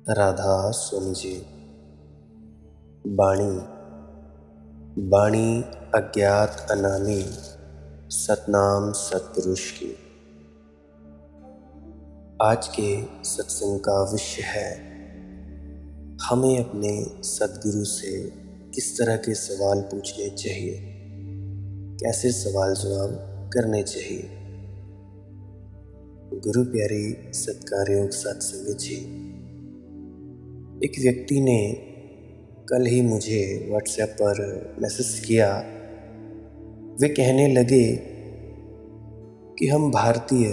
राधा स्वामी जी। बाणी बाणी अज्ञात अनामी सतनाम सतपुरुष की। आज के सत्संग का विषय है हमें अपने सद्गुरु से किस तरह के सवाल पूछने चाहिए, कैसे सवाल जवाब करने चाहिए। गुरु प्यारी सत्कारयोग सत्संग जी, एक व्यक्ति ने कल ही मुझे व्हाट्सएप पर मैसेज किया। वे कहने लगे कि हम भारतीय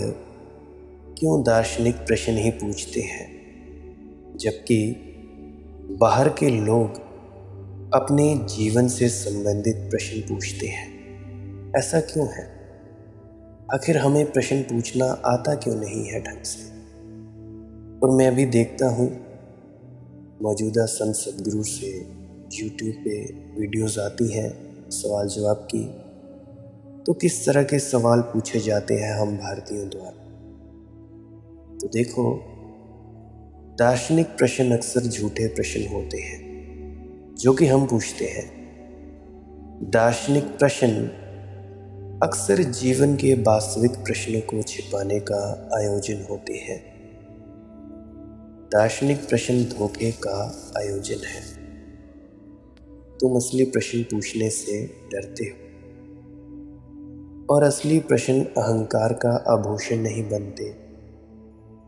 क्यों दार्शनिक प्रश्न ही पूछते हैं, जबकि बाहर के लोग अपने जीवन से संबंधित प्रश्न पूछते हैं। ऐसा क्यों है? आखिर हमें प्रश्न पूछना आता क्यों नहीं है ढंग से? और मैं भी देखता हूँ मौजूदा संत सद्गुरु से यूट्यूब पे वीडियोस आती हैं सवाल जवाब की, तो किस तरह के सवाल पूछे जाते हैं हम भारतीयों द्वारा। तो देखो, दार्शनिक प्रश्न अक्सर झूठे प्रश्न होते हैं जो कि हम पूछते हैं। दार्शनिक प्रश्न अक्सर जीवन के वास्तविक प्रश्नों को छिपाने का आयोजन होते हैं। दार्शनिक प्रश्न धोखे का आयोजन है। तुम असली प्रश्न पूछने से डरते हो, और असली प्रश्न अहंकार का आभूषण नहीं बनते,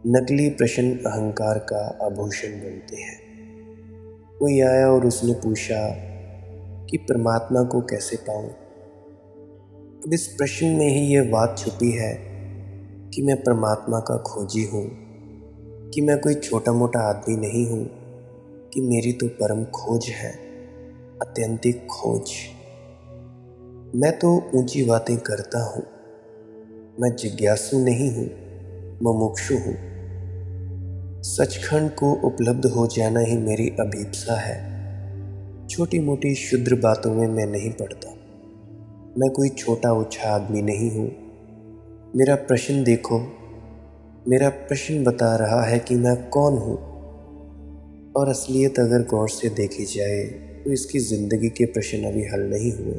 नकली प्रश्न अहंकार का आभूषण बनते हैं। कोई आया और उसने पूछा कि परमात्मा को कैसे पाऊं। अब इस प्रश्न में ही यह बात छुपी है कि मैं परमात्मा का खोजी हूँ, कि मैं कोई छोटा मोटा आदमी नहीं हूँ, कि मेरी तो परम खोज है, अत्यंतिक खोज। मैं तो ऊंची बातें करता हूँ, मैं जिज्ञासु नहीं हूँ, मुमुक्षु हूँ। सचखंड को उपलब्ध हो जाना ही मेरी अभीप्सा है। छोटी मोटी क्षुद्र बातों में मैं नहीं पड़ता। मैं कोई छोटा ऊंचा आदमी नहीं हूँ। मेरा प्रश्न देखो, मेरा प्रश्न बता रहा है कि मैं कौन हूँ। और असलियत अगर गौर से देखी जाए तो इसकी जिंदगी के प्रश्न अभी हल नहीं हुए।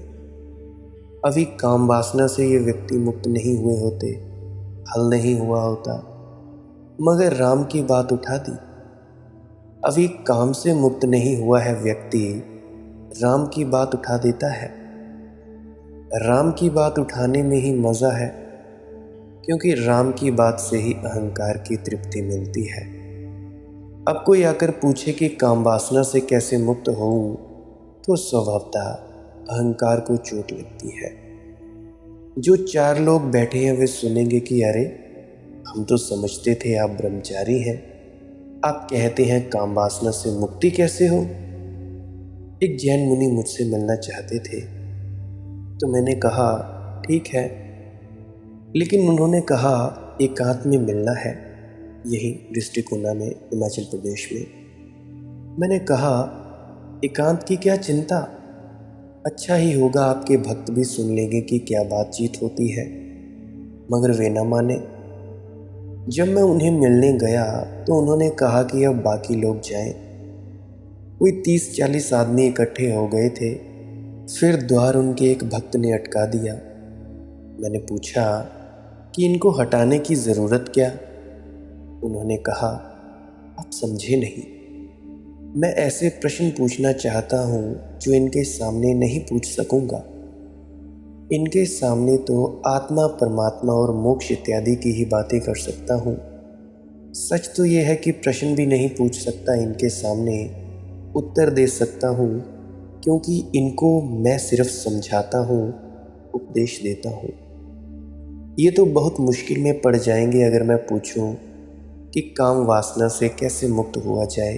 अभी काम वासना से ये व्यक्ति मुक्त नहीं हुए होते, हल नहीं हुआ होता, मगर राम की बात उठा दी। अभी काम से मुक्त नहीं हुआ है व्यक्ति, राम की बात उठा देता है। राम की बात उठाने में ही मजा है, क्योंकि राम की बात से ही अहंकार की तृप्ति मिलती है। अब कोई आकर पूछे कि काम वासना से कैसे मुक्त होऊं, तो स्वभावतः अहंकार को चोट लगती है। जो चार लोग बैठे हैं वे सुनेंगे कि अरे, हम तो समझते थे आप ब्रह्मचारी हैं, आप कहते हैं काम वासना से मुक्ति कैसे हो। एक जैन मुनि मुझसे मिलना चाहते थे, तो मैंने कहा ठीक है, लेकिन उन्होंने कहा एकांत में मिलना है, यही दृष्टिकोना में हिमाचल प्रदेश में। मैंने कहा एकांत की क्या चिंता, अच्छा ही होगा, आपके भक्त भी सुन लेंगे कि क्या बातचीत होती है। मगर वे न माने। जब मैं उन्हें मिलने गया तो उन्होंने कहा कि अब बाकी लोग जाएं। कोई 30-40 आदमी इकट्ठे हो गए थे। फिर द्वार उनके एक भक्त ने अटका दिया। मैंने पूछा कि इनको हटाने की ज़रूरत क्या। उन्होंने कहा आप समझे नहीं, मैं ऐसे प्रश्न पूछना चाहता हूँ जो इनके सामने नहीं पूछ सकूँगा। इनके सामने तो आत्मा, परमात्मा और मोक्ष इत्यादि की ही बातें कर सकता हूँ। सच तो यह है कि प्रश्न भी नहीं पूछ सकता इनके सामने, उत्तर दे सकता हूँ, क्योंकि इनको मैं सिर्फ समझाता हूँ, उपदेश देता हूँ। ये तो बहुत मुश्किल में पड़ जाएंगे अगर मैं पूछूं कि काम वासना से कैसे मुक्त हुआ जाए,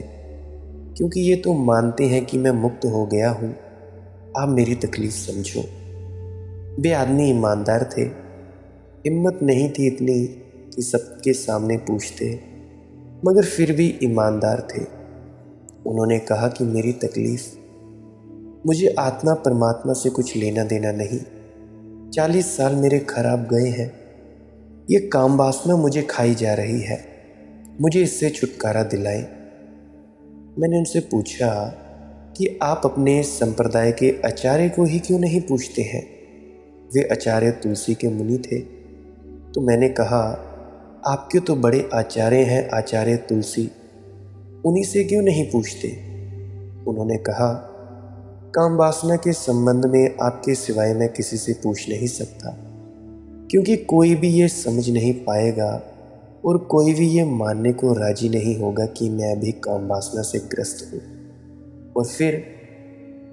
क्योंकि ये तो मानते हैं कि मैं मुक्त हो गया हूँ। आप मेरी तकलीफ समझो। वे आदमी ईमानदार थे, हिम्मत नहीं थी इतनी कि सबके सामने पूछते, मगर फिर भी ईमानदार थे। उन्होंने कहा कि मेरी तकलीफ, मुझे आत्मा परमात्मा से कुछ लेना देना नहीं। 40 साल मेरे खराब गए हैं। ये काम वासना मुझे खाई जा रही है, मुझे इससे छुटकारा दिलाएं। मैंने उनसे पूछा कि आप अपने संप्रदाय के आचार्य को ही क्यों नहीं पूछते हैं? वे आचार्य तुलसी के मुनि थे। तो मैंने कहा, आपके तो बड़े आचार्य हैं आचार्य तुलसी, उन्हीं से क्यों नहीं पूछते? उन्होंने कहा, काम वासना के संबंध में आपके सिवाय मैं किसी से पूछ नहीं सकता, क्योंकि कोई भी ये समझ नहीं पाएगा और कोई भी ये मानने को राजी नहीं होगा कि मैं भी काम वासना से ग्रस्त हूँ। और फिर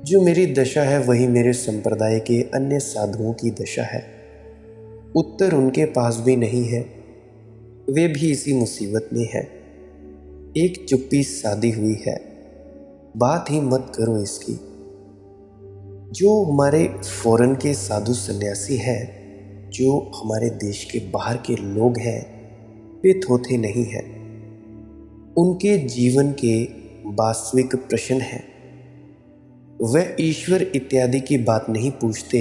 जो मेरी दशा है वही मेरे संप्रदाय के अन्य साधुओं की दशा है। उत्तर उनके पास भी नहीं है, वे भी इसी मुसीबत में हैं। एक चुप्पी साधी हुई है, बात ही मत करो इसकी। जो हमारे फॉरेन के साधु सन्यासी हैं, जो हमारे देश के बाहर के लोग हैं, वे थोथे नहीं हैं। उनके जीवन के वास्तविक प्रश्न हैं। वह ईश्वर इत्यादि की बात नहीं पूछते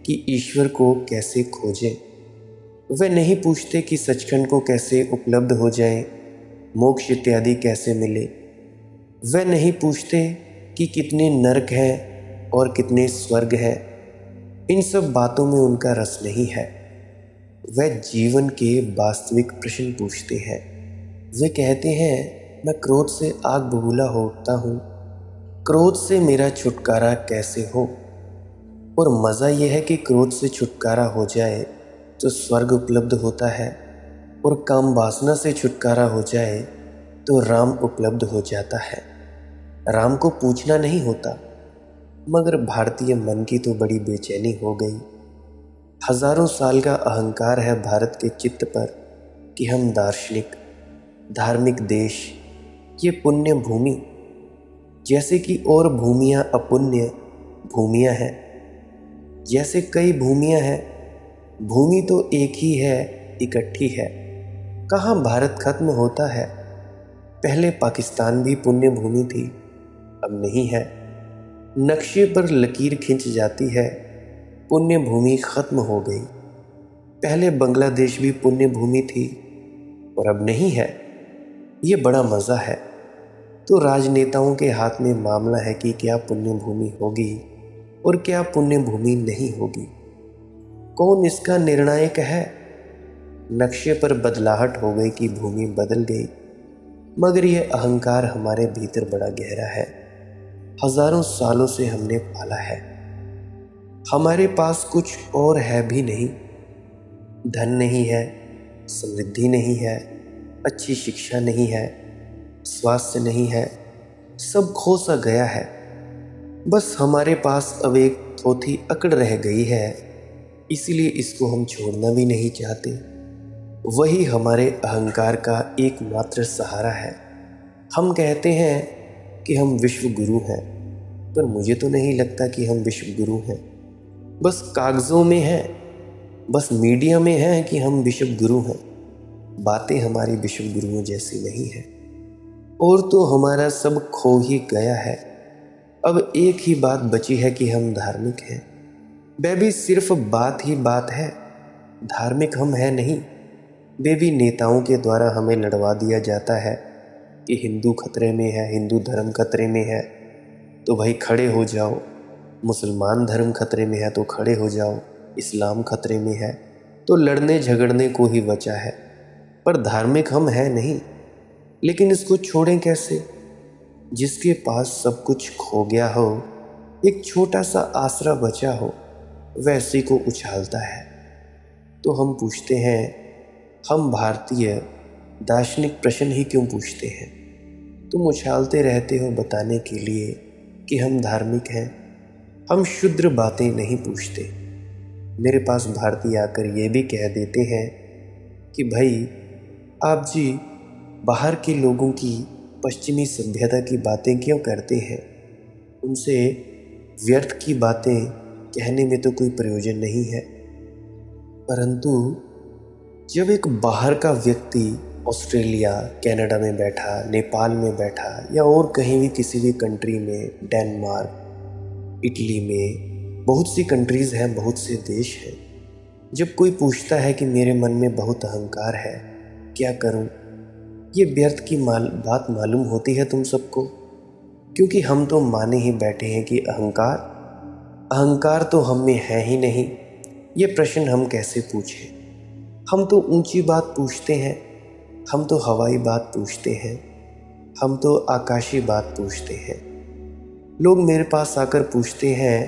कि ईश्वर को कैसे खोजें। वह नहीं पूछते कि सचखंड को कैसे उपलब्ध हो जाए, मोक्ष इत्यादि कैसे मिले। वह नहीं पूछते कि कितने नरक हैं और कितने स्वर्ग हैं। इन सब बातों में उनका रस नहीं है। वह जीवन के वास्तविक प्रश्न पूछते हैं। वे कहते हैं, मैं क्रोध से आग बबूला होता हूँ, क्रोध से मेरा छुटकारा कैसे हो? और मज़ा यह है कि क्रोध से छुटकारा हो जाए तो स्वर्ग उपलब्ध होता है, और काम वासना से छुटकारा हो जाए तो राम उपलब्ध हो जाता है। राम को पूछना नहीं होता। मगर भारतीय मन की तो बड़ी बेचैनी हो गई। हजारों साल का अहंकार है भारत के चित्त पर कि हम दार्शनिक, धार्मिक देश, ये पुण्य भूमि, जैसे कि और भूमियाँ अपुण्य भूमियाँ हैं, जैसे कई भूमियाँ हैं, भूमि तो एक ही है, इकट्ठी है। कहाँ भारत खत्म होता है? पहले पाकिस्तान भी पुण्य भूमि थी, अब नहीं है। नक्शे पर लकीर खिंच जाती है, पुण्य भूमि खत्म हो गई। पहले बांग्लादेश भी पुण्य भूमि थी और अब नहीं है। ये बड़ा मज़ा है। तो राजनेताओं के हाथ में मामला है कि क्या पुण्य भूमि होगी और क्या पुण्य भूमि नहीं होगी। कौन इसका निर्णायक है? नक्शे पर बदलाहट हो गई कि भूमि बदल गई, मगर यह अहंकार हमारे भीतर बड़ा गहरा है। हजारों सालों से हमने पाला है। हमारे पास कुछ और है भी नहीं। धन नहीं है, समृद्धि नहीं है, अच्छी शिक्षा नहीं है, स्वास्थ्य नहीं है, सब खो सा गया है। बस हमारे पास अब एक थोथी अकड़ रह गई है, इसलिए इसको हम छोड़ना भी नहीं चाहते। वही हमारे अहंकार का एकमात्र सहारा है। हम कहते हैं कि हम विश्व गुरु हैं, पर मुझे तो नहीं लगता कि हम विश्व गुरु हैं। बस कागज़ों में है, बस मीडिया में है कि हम विश्व गुरु हैं। बातें हमारी विश्व गुरुओं जैसी नहीं है। और तो हमारा सब खो ही गया है। अब एक ही बात बची है कि हम धार्मिक हैं। वह भी सिर्फ बात ही बात है, धार्मिक हम हैं नहीं। वे भी नेताओं के द्वारा हमें लड़वा दिया जाता है कि हिंदू खतरे में है, हिंदू धर्म खतरे में है तो भाई खड़े हो जाओ, मुसलमान धर्म खतरे में है तो खड़े हो जाओ, इस्लाम खतरे में है तो लड़ने झगड़ने को ही बचा है। पर धार्मिक हम हैं नहीं। लेकिन इसको छोड़ें कैसे? जिसके पास सब कुछ खो गया हो, एक छोटा सा आसरा बचा हो, वैसे को उछालता है। तो हम पूछते हैं, हम भारतीय दार्शनिक प्रश्न ही क्यों पूछते हैं? तुम उछालते रहते हो बताने के लिए कि हम धार्मिक हैं। हम शुद्र बातें नहीं पूछते। मेरे पास भारतीय आकर ये भी कह देते हैं कि भाई आप जी बाहर के लोगों की पश्चिमी सभ्यता की बातें क्यों करते हैं? उनसे व्यर्थ की बातें कहने में तो कोई प्रयोजन नहीं है। परंतु जब एक बाहर का व्यक्ति ऑस्ट्रेलिया, कनाडा में बैठा, नेपाल में बैठा या और कहीं भी किसी भी कंट्री में, डेनमार्क, इटली में, बहुत सी कंट्रीज़ हैं, बहुत से देश हैं, जब कोई पूछता है कि मेरे मन में बहुत अहंकार है, क्या करूं? ये व्यर्थ की बात मालूम होती है तुम सबको। क्योंकि हम तो माने ही बैठे हैं कि अहंकार अहंकार तो हम में है ही नहीं। ये प्रश्न हम कैसे पूछें? हम तो ऊंची बात पूछते हैं, हम तो हवाई बात पूछते हैं, हम तो आकाशी बात पूछते हैं। लोग मेरे पास आकर पूछते हैं,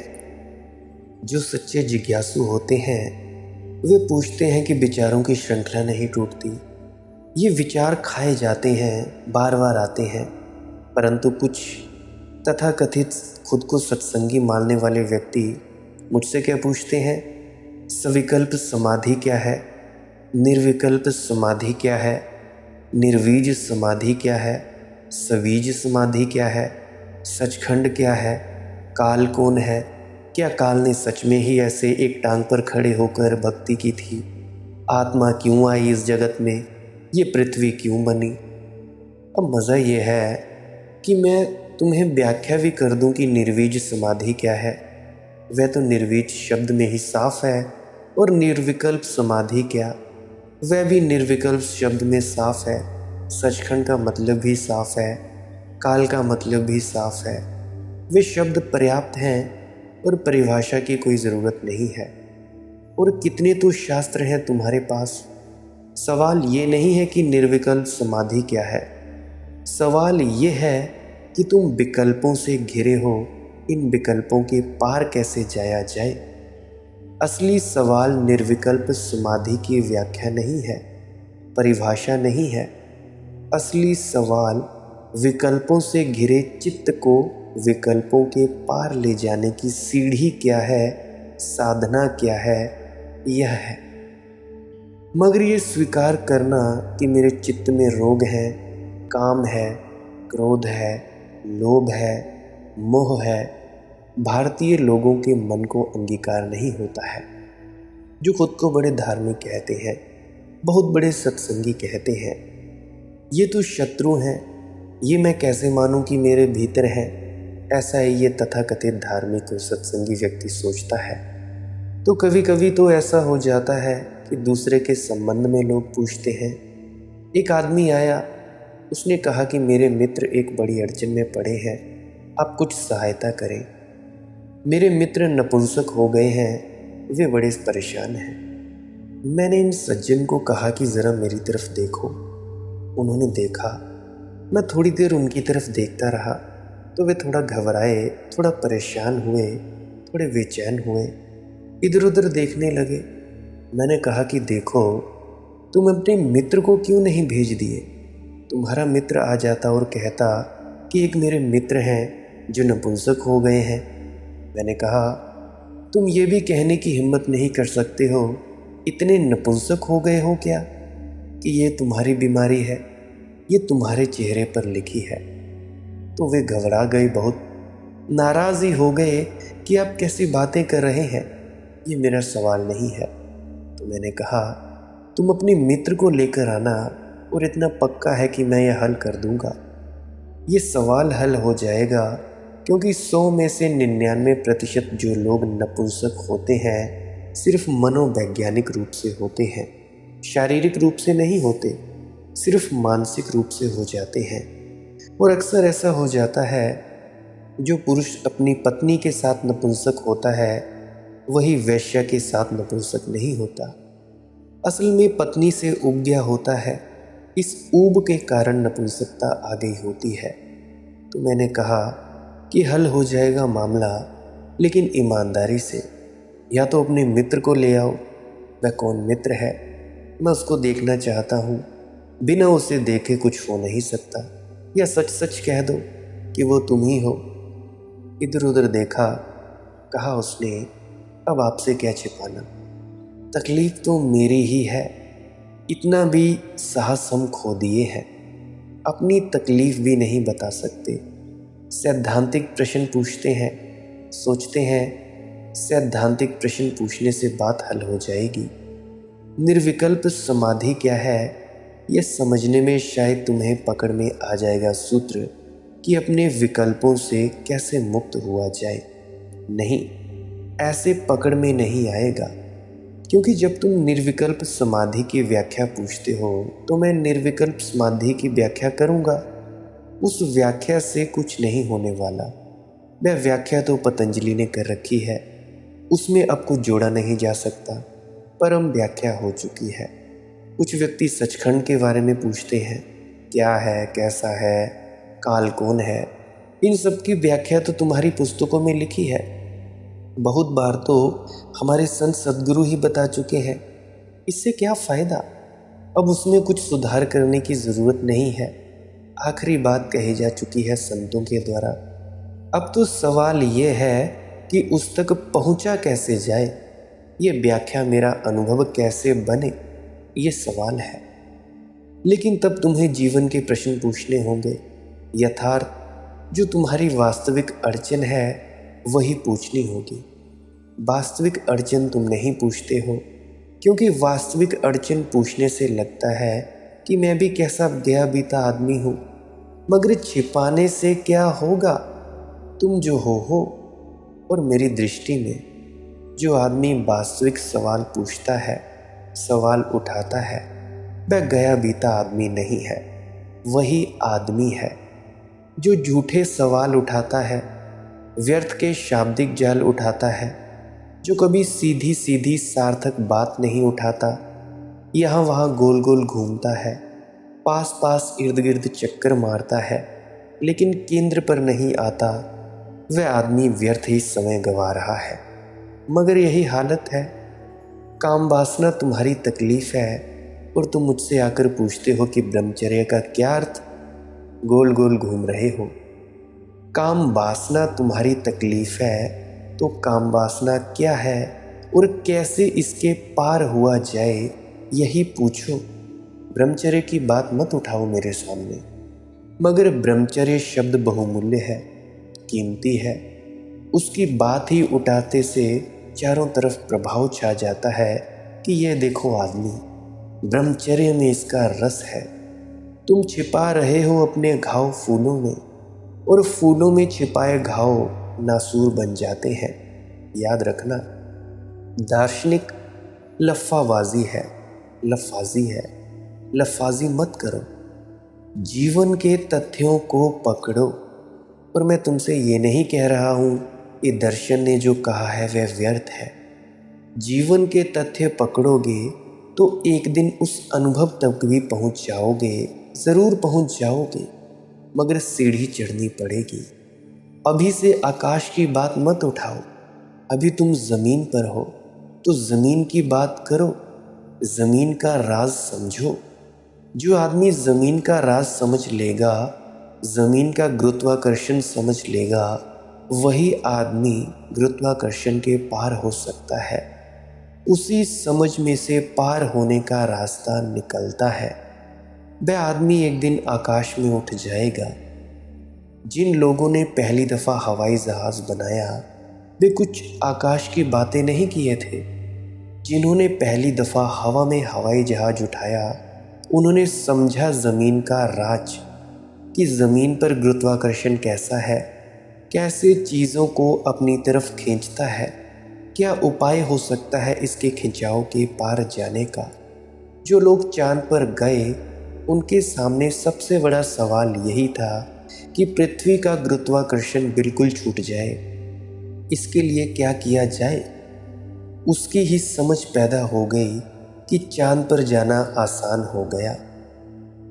जो सच्चे जिज्ञासु होते हैं वे पूछते हैं कि विचारों की श्रृंखला नहीं टूटती। ये विचार खाए जाते हैं, बार बार आते हैं, परंतु कुछ तथाकथित खुद को सत्संगी मानने वाले व्यक्ति मुझसे क्या पूछते हैं? सविकल्प समाधि क्या है? निर्विकल्प समाधि क्या है? निर्वीज समाधि क्या है? सवीज समाधि क्या है? सचखंड क्या है? काल कौन है? क्या काल ने सच में ही ऐसे एक टांग पर खड़े होकर भक्ति की थी? आत्मा क्यों आई इस जगत में? ये पृथ्वी क्यों बनी? अब मज़ा ये है कि मैं तुम्हें व्याख्या भी कर दूं कि निर्वीज समाधि क्या है। वह तो निर्वीज शब्द में ही साफ है, और निर्विकल्प समाधि क्या, वह भी निर्विकल्प शब्द में साफ है। सचखंड का मतलब भी साफ है, काल का मतलब भी साफ है। वे शब्द पर्याप्त हैं और परिभाषा की कोई ज़रूरत नहीं है। और कितने तो शास्त्र हैं तुम्हारे पास। सवाल ये नहीं है कि निर्विकल्प समाधि क्या है, सवाल ये है कि तुम विकल्पों से घिरे हो, इन विकल्पों के पार कैसे जाया जाए। असली सवाल निर्विकल्प समाधि की व्याख्या नहीं है, परिभाषा नहीं है। असली सवाल विकल्पों से घिरे चित्त को विकल्पों के पार ले जाने की सीढ़ी क्या है, साधना क्या है, यह है। मगर ये स्वीकार करना कि मेरे चित्त में रोग है, काम है, क्रोध है, लोभ है, मोह है, भारतीय लोगों के मन को अंगीकार नहीं होता है। जो खुद को बड़े धार्मिक कहते हैं, बहुत बड़े सत्संगी कहते हैं, ये तो शत्रु हैं, ये मैं कैसे मानूं कि मेरे भीतर है। ऐसा ही ये तथाकथित धार्मिक और सत्संगी व्यक्ति सोचता है। तो कभी कभी तो ऐसा हो जाता है कि दूसरे के संबंध में लोग पूछते हैं। एक आदमी आया, उसने कहा कि मेरे मित्र एक बड़ी अड़चन में पड़े हैं, आप कुछ सहायता करें। मेरे मित्र नपुंसक हो गए हैं, वे बड़े परेशान हैं। मैंने इन सज्जन को कहा कि ज़रा मेरी तरफ देखो। उन्होंने देखा। मैं थोड़ी देर उनकी तरफ देखता रहा तो वे थोड़ा घबराए, थोड़ा परेशान हुए, थोड़े बेचैन हुए, इधर उधर देखने लगे। मैंने कहा कि देखो, तुम अपने मित्र को क्यों नहीं भेज दिए? तुम्हारा मित्र आ जाता और कहता कि एक मेरे मित्र हैं जो नपुंसक हो गए हैं। मैंने कहा, तुम ये भी कहने की हिम्मत नहीं कर सकते हो, इतने नपुंसक हो गए हो क्या, कि ये तुम्हारी बीमारी है, ये तुम्हारे चेहरे पर लिखी है। तो वे घबरा गए, बहुत नाराज़ ही हो गए कि आप कैसी बातें कर रहे हैं, ये मेरा सवाल नहीं है। तो मैंने कहा, तुम अपने मित्र को लेकर आना, और इतना पक्का है कि मैं यह हल कर दूंगा। ये सवाल हल हो जाएगा, क्योंकि 100 में से 99% जो लोग नपुंसक होते हैं सिर्फ मनोवैज्ञानिक रूप से होते हैं, शारीरिक रूप से नहीं होते, सिर्फ मानसिक रूप से हो जाते हैं। और अक्सर ऐसा हो जाता है, जो पुरुष अपनी पत्नी के साथ नपुंसक होता है वही वेश्या के साथ नपुंसक नहीं होता। असल में पत्नी से उब गया होता है, इस ऊब के कारण नपुंसकता आ गई होती है। तो मैंने कहा कि हल हो जाएगा मामला, लेकिन ईमानदारी से। या तो अपने मित्र को ले आओ। वह कौन मित्र है? मैं उसको देखना चाहता हूँ। बिना उसे देखे कुछ हो नहीं सकता। या सच सच कह दो कि वो तुम ही हो। इधर उधर देखा, कहा उसने, अब आपसे क्या छिपाना, तकलीफ तो मेरी ही है। इतना भी साहस हम खो दिए हैं, अपनी तकलीफ भी नहीं बता सकते। सैद्धांतिक प्रश्न पूछते हैं, सोचते हैं सैद्धांतिक प्रश्न पूछने से बात हल हो जाएगी। निर्विकल्प समाधि क्या है, यह समझने में शायद तुम्हें पकड़ में आ जाएगा सूत्र कि अपने विकल्पों से कैसे मुक्त हुआ जाए। नहीं, ऐसे पकड़ में नहीं आएगा, क्योंकि जब तुम निर्विकल्प समाधि की व्याख्या पूछते हो तो मैं निर्विकल्प समाधि की व्याख्या करूँगा। उस व्याख्या से कुछ नहीं होने वाला। वह व्याख्या तो पतंजलि ने कर रखी है, उसमें अब कुछ जोड़ा नहीं जा सकता। परम व्याख्या हो चुकी है। कुछ व्यक्ति सचखंड के बारे में पूछते हैं, क्या है, कैसा है, काल कौन है। इन सब की व्याख्या तो तुम्हारी पुस्तकों में लिखी है। बहुत बार तो हमारे संत सद्गुरु ही बता चुके हैं। इससे क्या फ़ायदा? अब उसमें कुछ सुधार करने की ज़रूरत नहीं है। आखिरी बात कही जा चुकी है संतों के द्वारा। अब तो सवाल ये है कि उस तक पहुंचा कैसे जाए, ये व्याख्या मेरा अनुभव कैसे बने, ये सवाल है। लेकिन तब तुम्हें जीवन के प्रश्न पूछने होंगे। यथार्थ जो तुम्हारी वास्तविक अड़चन है वही पूछनी होगी। वास्तविक अड़चन तुम नहीं पूछते हो, क्योंकि वास्तविक अड़चन पूछने से लगता है कि मैं भी कैसा गया बीता आदमी हूँ। मगर छिपाने से क्या होगा, तुम जो हो। और मेरी दृष्टि में जो आदमी वास्तविक सवाल पूछता है, सवाल उठाता है, वह गया बीता आदमी नहीं है। वही आदमी है जो झूठे सवाल उठाता है, व्यर्थ के शाब्दिक जाल उठाता है, जो कभी सीधी सीधी सार्थक बात नहीं उठाता, यहाँ वहाँ गोल गोल घूमता है, पास पास इर्द गिर्द चक्कर मारता है, लेकिन केंद्र पर नहीं आता। वह आदमी व्यर्थ ही समय गंवा रहा है। मगर यही हालत है। काम वासना तुम्हारी तकलीफ है और तुम मुझसे आकर पूछते हो कि ब्रह्मचर्य का क्या अर्थ। गोल गोल घूम रहे हो। काम वासना तुम्हारी तकलीफ है तो काम वासना क्या है और कैसे इसके पार हुआ जाए, यही पूछो। ब्रह्मचर्य की बात मत उठाओ मेरे सामने। मगर ब्रह्मचर्य शब्द बहुमूल्य है, कीमती है। उसकी बात ही उठाते से चारों तरफ प्रभाव छा जाता है कि यह देखो आदमी, ब्रह्मचर्य में इसका रस है। तुम छिपा रहे हो अपने घाव फूलों में, और फूलों में छिपाए घाव नासूर बन जाते हैं। याद रखना, दार्शनिक लफ्फाबाजी है, लफ्फाजी है। लफ्फाजी मत करो, जीवन के तथ्यों को पकड़ो। और मैं तुमसे ये नहीं कह रहा हूँ कि दर्शन ने जो कहा है वह व्यर्थ है। जीवन के तथ्य पकड़ोगे तो एक दिन उस अनुभव तक भी पहुँच जाओगे, ज़रूर पहुँच जाओगे। मगर सीढ़ी चढ़नी पड़ेगी। अभी से आकाश की बात मत उठाओ। अभी तुम ज़मीन पर हो तो ज़मीन की बात करो, ज़मीन का राज समझो। जो आदमी ज़मीन का राज समझ लेगा, ज़मीन का गुरुत्वाकर्षण समझ लेगा, वही आदमी गुरुत्वाकर्षण के पार हो सकता है। उसी समझ में से पार होने का रास्ता निकलता है। वह आदमी एक दिन आकाश में उठ जाएगा। जिन लोगों ने पहली दफ़ा हवाई जहाज़ बनाया वे कुछ आकाश की बातें नहीं किए थे। जिन्होंने पहली दफ़ा हवा में हवाई जहाज़ उठाया उन्होंने समझा ज़मीन का राज, कि ज़मीन पर गुरुत्वाकर्षण कैसा है, कैसे चीज़ों को अपनी तरफ खींचता है, क्या उपाय हो सकता है इसके खिंचाव के पार जाने का। जो लोग चांद पर गए उनके सामने सबसे बड़ा सवाल यही था कि पृथ्वी का गुरुत्वाकर्षण बिल्कुल छूट जाए, इसके लिए क्या किया जाए। उसकी ही समझ पैदा हो गई कि चांद पर जाना आसान हो गया।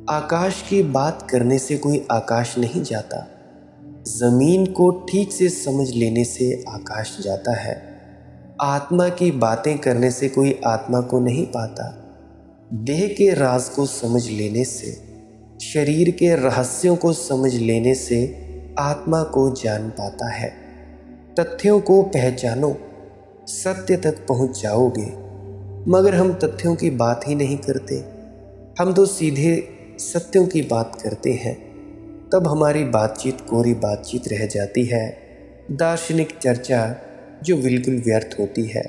आकाश की बात करने से कोई आकाश नहीं जाता, ज़मीन को ठीक से समझ लेने से आकाश जाता है। आत्मा की बातें करने से कोई आत्मा को नहीं पाता, देह के राज को समझ लेने से, शरीर के रहस्यों को समझ लेने से आत्मा को जान पाता है। तथ्यों को पहचानो, सत्य तक पहुंच जाओगे। मगर हम तथ्यों की बात ही नहीं करते, हम तो सीधे सत्यों की बात करते हैं। तब हमारी बातचीत कोरी बातचीत रह जाती है, दार्शनिक चर्चा जो बिल्कुल व्यर्थ होती है,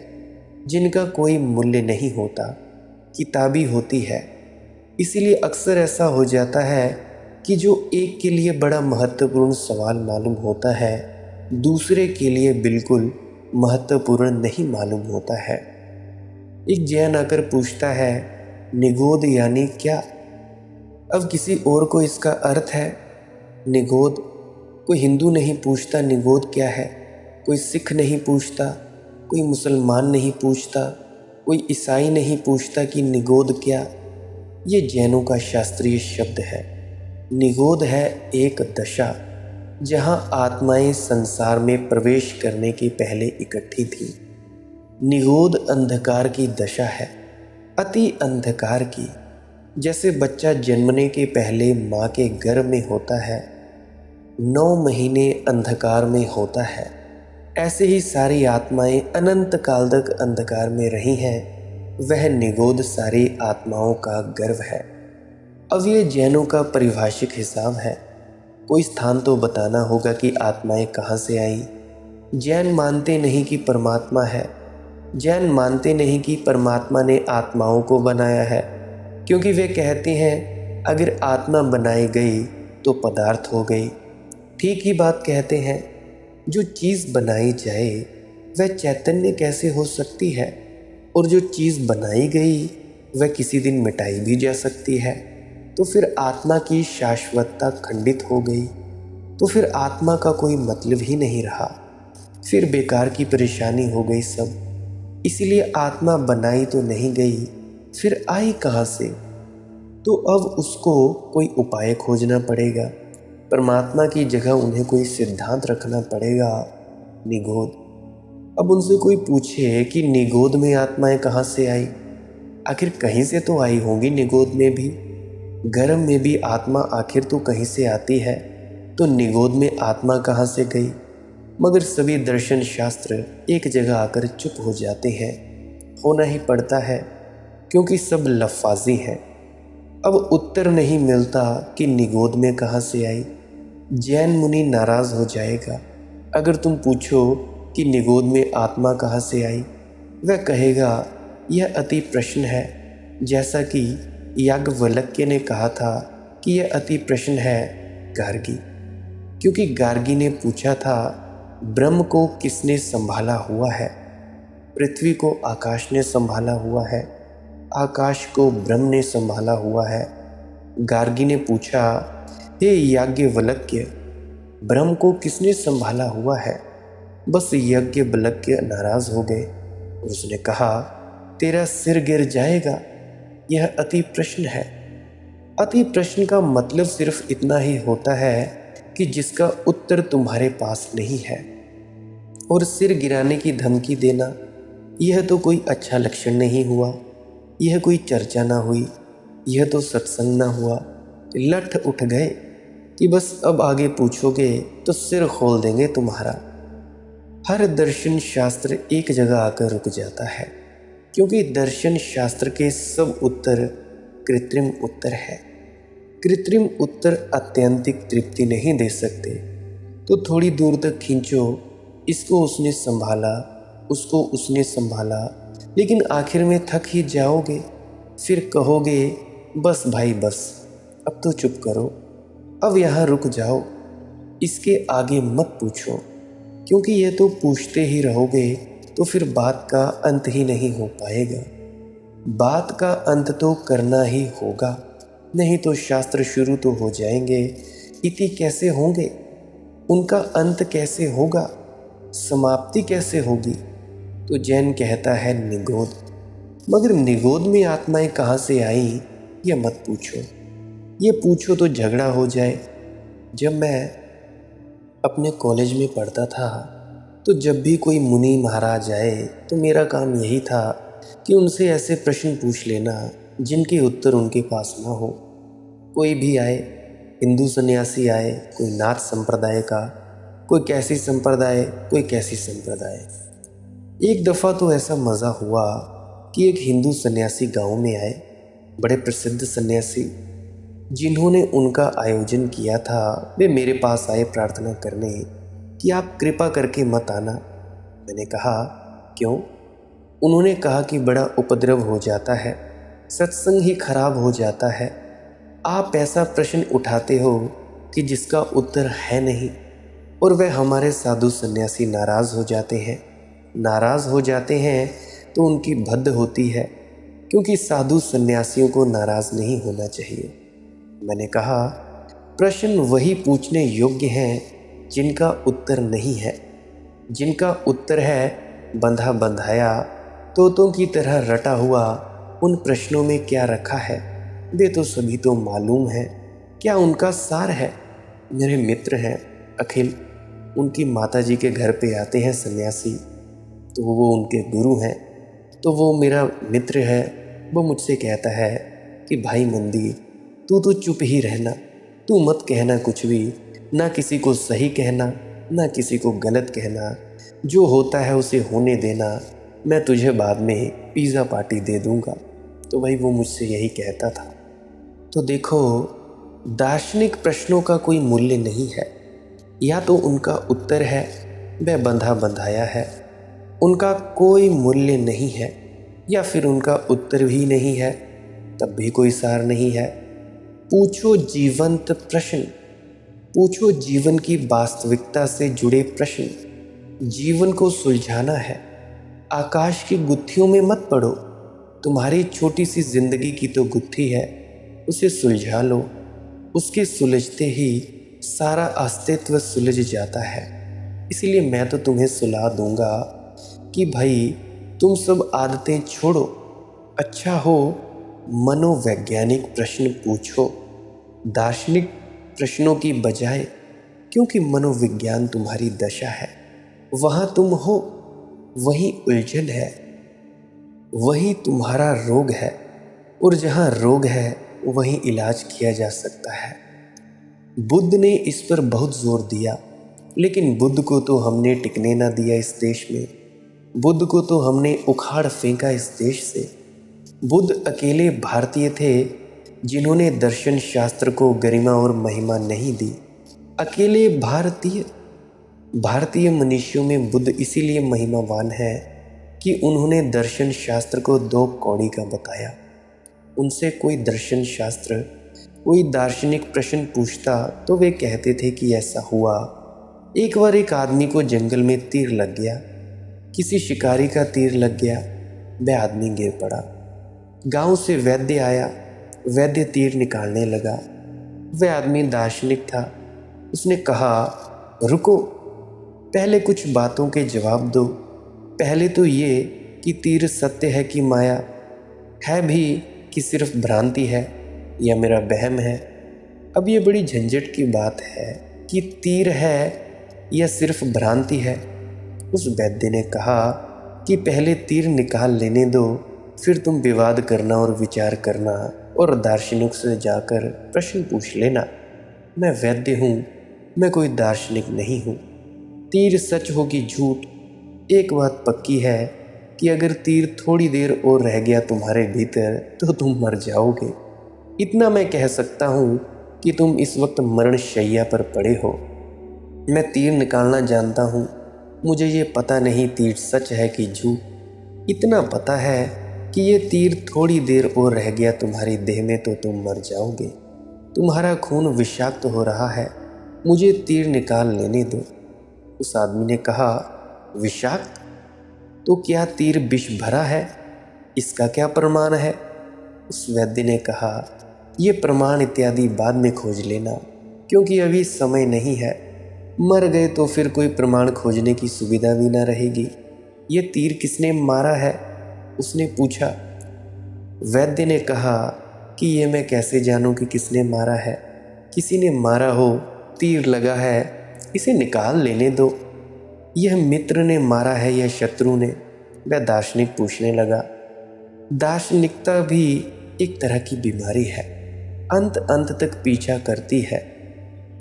जिनका कोई मूल्य नहीं होता, किताबी होती है। इसीलिए अक्सर ऐसा हो जाता है कि जो एक के लिए बड़ा महत्वपूर्ण सवाल मालूम होता है दूसरे के लिए बिल्कुल महत्वपूर्ण नहीं मालूम होता है। एक जैन आकर पूछता है, निगोद यानी क्या। अब किसी और को इसका अर्थ है निगोद। कोई हिंदू नहीं पूछता निगोद क्या है, कोई सिख नहीं पूछता, कोई मुसलमान नहीं पूछता, कोई ईसाई नहीं पूछता कि निगोद क्या। ये जैनों का शास्त्रीय शब्द है। निगोद है एक दशा जहाँ आत्माएं संसार में प्रवेश करने के पहले इकट्ठी थीं। निगोद अंधकार की दशा है, अति अंधकार की। जैसे बच्चा जन्मने के पहले माँ के गर्भ में होता है, 9 महीने अंधकार में होता है, ऐसे ही सारी आत्माएं अनंत काल तक अंधकार में रही हैं। वह निगोद सारी आत्माओं का गर्व है। अब ये जैनों का परिभाषिक हिसाब है। कोई स्थान तो बताना होगा कि आत्माएं कहाँ से आई। जैन मानते नहीं कि परमात्मा है। जैन मानते नहीं कि परमात्मा ने आत्माओं को बनाया है, क्योंकि वे कहते हैं अगर आत्मा बनाई गई तो पदार्थ हो गई। ठीक ही बात कहते हैं। जो चीज़ बनाई जाए वह चैतन्य कैसे हो सकती है, और जो चीज़ बनाई गई वह किसी दिन मिटाई भी जा सकती है। तो फिर आत्मा की शाश्वतता खंडित हो गई, तो फिर आत्मा का कोई मतलब ही नहीं रहा। फिर बेकार की परेशानी हो गई सब। इसलिए आत्मा बनाई तो नहीं गई, फिर आई कहाँ से? तो अब उसको कोई उपाय खोजना पड़ेगा। परमात्मा की जगह उन्हें कोई सिद्धांत रखना पड़ेगा, निगोद। अब उनसे कोई पूछे कि निगोद में आत्माएं कहाँ से आई? आखिर कहीं से तो आई होंगी निगोद में भी। गर्भ में भी आत्मा आखिर तो कहीं से आती है, तो निगोद में आत्मा कहाँ से गई? मगर सभी दर्शन शास्त्र एक जगह आकर चुप हो जाते हैं। होना ही पड़ता है, क्योंकि सब लफ्ज़ी है। अब उत्तर नहीं मिलता कि निगोद में कहाँ से आई। जैन मुनि नाराज़ हो जाएगा अगर तुम पूछो कि निगोद में आत्मा कहाँ से आई। वह कहेगा यह अति प्रश्न है, जैसा कि याज्ञवल्क्य ने कहा था कि यह अति प्रश्न है गार्गी। क्योंकि गार्गी ने पूछा था ब्रह्म को किसने संभाला हुआ है? पृथ्वी को आकाश ने संभाला हुआ है, आकाश को ब्रह्म ने संभाला हुआ है। गार्गी ने पूछा हे याज्ञवल्क्य, ब्रह्म को किसने संभाला हुआ है? बस याज्ञवल्क्य नाराज हो गए और उसने कहा तेरा सिर गिर जाएगा। यह अति प्रश्न है। अति प्रश्न का मतलब सिर्फ इतना ही होता है कि जिसका उत्तर तुम्हारे पास नहीं है। और सिर गिराने की धमकी देना, यह तो कोई अच्छा लक्षण नहीं हुआ। यह कोई चर्चा ना हुई, यह तो सत्संग ना हुआ। लठ उठ गए कि बस अब आगे पूछोगे तो सिर खोल देंगे तुम्हारा। हर दर्शन शास्त्र एक जगह आकर रुक जाता है, क्योंकि दर्शन शास्त्र के सब उत्तर कृत्रिम उत्तर है। कृत्रिम उत्तर आत्यंतिक तृप्ति नहीं दे सकते। तो थोड़ी दूर तक खींचो, इसको उसने संभाला, उसको उसने संभाला, लेकिन आखिर में थक ही जाओगे। फिर कहोगे बस भाई बस, अब तो चुप करो, अब यहाँ रुक जाओ, इसके आगे मत पूछो। क्योंकि ये तो पूछते ही रहोगे तो फिर बात का अंत ही नहीं हो पाएगा। बात का अंत तो करना ही होगा, नहीं तो शास्त्र शुरू तो हो जाएंगे, इति कैसे होंगे, उनका अंत कैसे होगा, समाप्ति कैसे होगी? तो जैन कहता है निगोद। मगर निगोद में आत्माएं कहाँ से आई यह मत पूछो। ये पूछो तो झगड़ा हो जाए। जब मैं अपने कॉलेज में पढ़ता था तो जब भी कोई मुनि महाराज आए तो मेरा काम यही था कि उनसे ऐसे प्रश्न पूछ लेना जिनके उत्तर उनके पास ना हो। कोई भी आए, हिंदू सन्यासी आए, कोई नाथ संप्रदाय का, कोई कैसी संप्रदाय, कोई कैसी संप्रदाय। एक दफ़ा तो ऐसा मज़ा हुआ कि एक हिंदू सन्यासी गांव में आए, बड़े प्रसिद्ध सन्यासी, जिन्होंने उनका आयोजन किया था। वे मेरे पास आए प्रार्थना करने कि आप कृपा करके मत आना। मैंने कहा क्यों? उन्होंने कहा कि बड़ा उपद्रव हो जाता है, सत्संग ही खराब हो जाता है। आप ऐसा प्रश्न उठाते हो कि जिसका उत्तर है नहीं, और वह हमारे साधु सन्यासी नाराज़ हो जाते हैं। नाराज़ हो जाते हैं तो उनकी भद्द होती है, क्योंकि साधु सन्यासियों को नाराज़ नहीं होना चाहिए। मैंने कहा प्रश्न वही पूछने योग्य हैं जिनका उत्तर नहीं है। जिनका उत्तर है बंधा बंधाया तोतों की तरह रटा हुआ, उन प्रश्नों में क्या रखा है वे तो सभी तो मालूम है, क्या उनका सार है। मेरे मित्र हैं अखिल, उनकी माताजी के घर पे आते हैं सन्यासी, तो वो उनके गुरु हैं। तो वो मेरा मित्र है, वो मुझसे कहता है कि भाई मंदी, तू तो चुप ही रहना, तू मत कहना कुछ भी, ना किसी को सही कहना ना किसी को गलत कहना, जो होता है उसे होने देना, मैं तुझे बाद में पिज़्ज़ा पार्टी दे दूंगा। तो भाई वो मुझसे यही कहता था। तो देखो, दार्शनिक प्रश्नों का कोई मूल्य नहीं है। या तो उनका उत्तर है वह बंधा बंधाया है, उनका कोई मूल्य नहीं है, या फिर उनका उत्तर भी नहीं है तब भी कोई सार नहीं है। पूछो जीवंत प्रश्न, पूछो जीवन की वास्तविकता से जुड़े प्रश्न। जीवन को सुलझाना है, आकाश की गुत्थियों में मत पड़ो। तुम्हारी छोटी सी जिंदगी की तो गुत्थी है, उसे सुलझा लो। उसके सुलझते ही सारा अस्तित्व सुलझ जाता है। इसलिए मैं तो तुम्हें सलाह दूंगा कि भाई तुम सब आदतें छोड़ो, अच्छा हो मनोवैज्ञानिक प्रश्न पूछो, दार्शनिक प्रश्नों की बजाय, क्योंकि मनोविज्ञान तुम्हारी दशा है। वहाँ तुम हो, वही उलझन है, वही तुम्हारा रोग है, और जहाँ रोग है वहीं इलाज किया जा सकता है। बुद्ध ने इस पर बहुत जोर दिया, लेकिन बुद्ध को तो हमने टिकने ना दिया इस देश में। बुद्ध को तो हमने उखाड़ फेंका इस देश से। बुद्ध अकेले भारतीय थे जिन्होंने दर्शन शास्त्र को गरिमा और महिमा नहीं दी। अकेले भारतीय मनुष्यों में बुद्ध इसीलिए महिमावान है कि उन्होंने दर्शन शास्त्र को दो कौड़ी का बताया। उनसे कोई दर्शन शास्त्र, कोई दार्शनिक प्रश्न पूछता तो वे कहते थे कि ऐसा हुआ। एक बार एक आदमी को जंगल में तीर लग गया, किसी शिकारी का तीर लग गया, वह आदमी गिर पड़ा। गांव से वैद्य आया, वैद्य तीर निकालने लगा। वह आदमी दार्शनिक था, उसने कहा रुको, पहले कुछ बातों के जवाब दो। पहले तो ये कि तीर सत्य है कि माया है भी, कि सिर्फ भ्रांति है या मेरा वहम है। अब ये बड़ी झंझट की बात है कि तीर है या सिर्फ भ्रांति है। उस वैद्य ने कहा कि पहले तीर निकाल लेने दो, फिर तुम विवाद करना और विचार करना और दार्शनिक से जाकर प्रश्न पूछ लेना। मैं वैद्य हूँ, मैं कोई दार्शनिक नहीं हूँ। तीर सच हो कि झूठ, एक बात पक्की है कि अगर तीर थोड़ी देर और रह गया तुम्हारे भीतर तो तुम मर जाओगे। इतना मैं कह सकता हूँ कि तुम इस वक्त मरणशैया पर पड़े हो। मैं तीर निकालना जानता हूँ, मुझे ये पता नहीं तीर सच है कि झूठ। इतना पता है कि ये तीर थोड़ी देर और रह गया तुम्हारी देह में तो तुम मर जाओगे। तुम्हारा खून विषाक्त हो रहा है, मुझे तीर निकाल लेने दो। उस आदमी ने कहा विषाक्त? तो क्या तीर विष भरा है? इसका क्या प्रमाण है? उस वैद्य ने कहा ये प्रमाण इत्यादि बाद में खोज लेना, क्योंकि अभी समय नहीं है। मर गए तो फिर कोई प्रमाण खोजने की सुविधा भी ना रहेगी। ये तीर किसने मारा है? उसने पूछा। वैद्य ने कहा कि ये मैं कैसे जानूं कि किसने मारा है? किसी ने मारा हो, तीर लगा है, इसे निकाल लेने दो। यह मित्र ने मारा है या शत्रु ने? वह दार्शनिक पूछने लगा। दार्शनिकता भी एक तरह की बीमारी है, अंत तक पीछा करती है।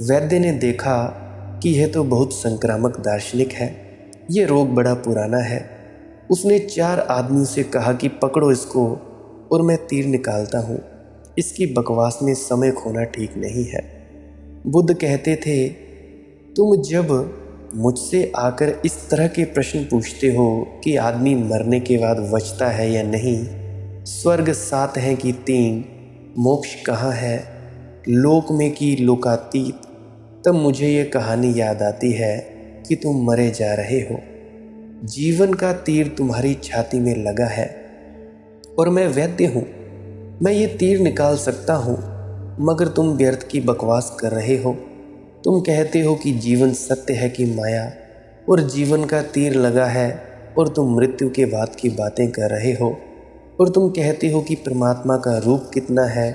वैद्य ने देखा कि यह तो बहुत संक्रामक दार्शनिक है, यह रोग बड़ा पुराना है। उसने 4 आदमियों से कहा कि पकड़ो इसको और मैं तीर निकालता हूँ। इसकी बकवास में समय खोना ठीक नहीं है। बुद्ध कहते थे तुम जब मुझसे आकर इस तरह के प्रश्न पूछते हो कि आदमी मरने के बाद बचता है या नहीं, स्वर्ग 7 है कि 3, मोक्ष कहाँ है, लोक में कि लोकातीत, तब मुझे ये कहानी याद आती है कि तुम मरे जा रहे हो। जीवन का तीर तुम्हारी छाती में लगा है और मैं वैद्य हूँ। मैं ये तीर निकाल सकता हूँ। मगर तुम व्यर्थ की बकवास कर रहे हो। तुम कहते हो कि जीवन सत्य है कि माया, और जीवन का तीर लगा है, और तुम मृत्यु के बाद की बातें कर रहे हो। और तुम कहते हो कि परमात्मा का रूप कितना है,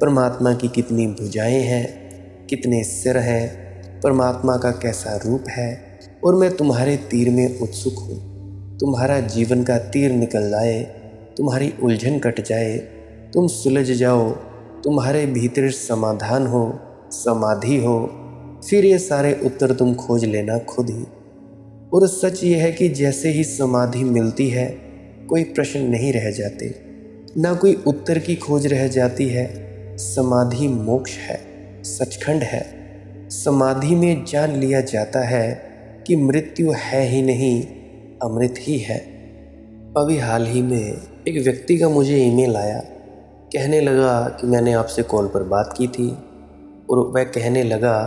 परमात्मा की कितनी भुजाएं हैं, कितने सिर हैं, परमात्मा का कैसा रूप है। और मैं तुम्हारे तीर में उत्सुक हूँ। तुम्हारा जीवन का तीर निकल जाए, तुम्हारी उलझन कट जाए, तुम सुलझ जाओ, तुम्हारे भीतर समाधान हो, समाधि हो, फिर ये सारे उत्तर तुम खोज लेना खुद ही। और सच ये है कि जैसे ही समाधि मिलती है, कोई प्रश्न नहीं रह जाते, ना कोई उत्तर की खोज रह जाती है। समाधि मोक्ष है, सचखंड है। समाधि में जान लिया जाता है कि मृत्यु है ही नहीं, अमृत ही है। अभी हाल ही में एक व्यक्ति का मुझे ईमेल आया, कहने लगा कि मैंने आपसे कॉल पर बात की थी, और वह कहने लगा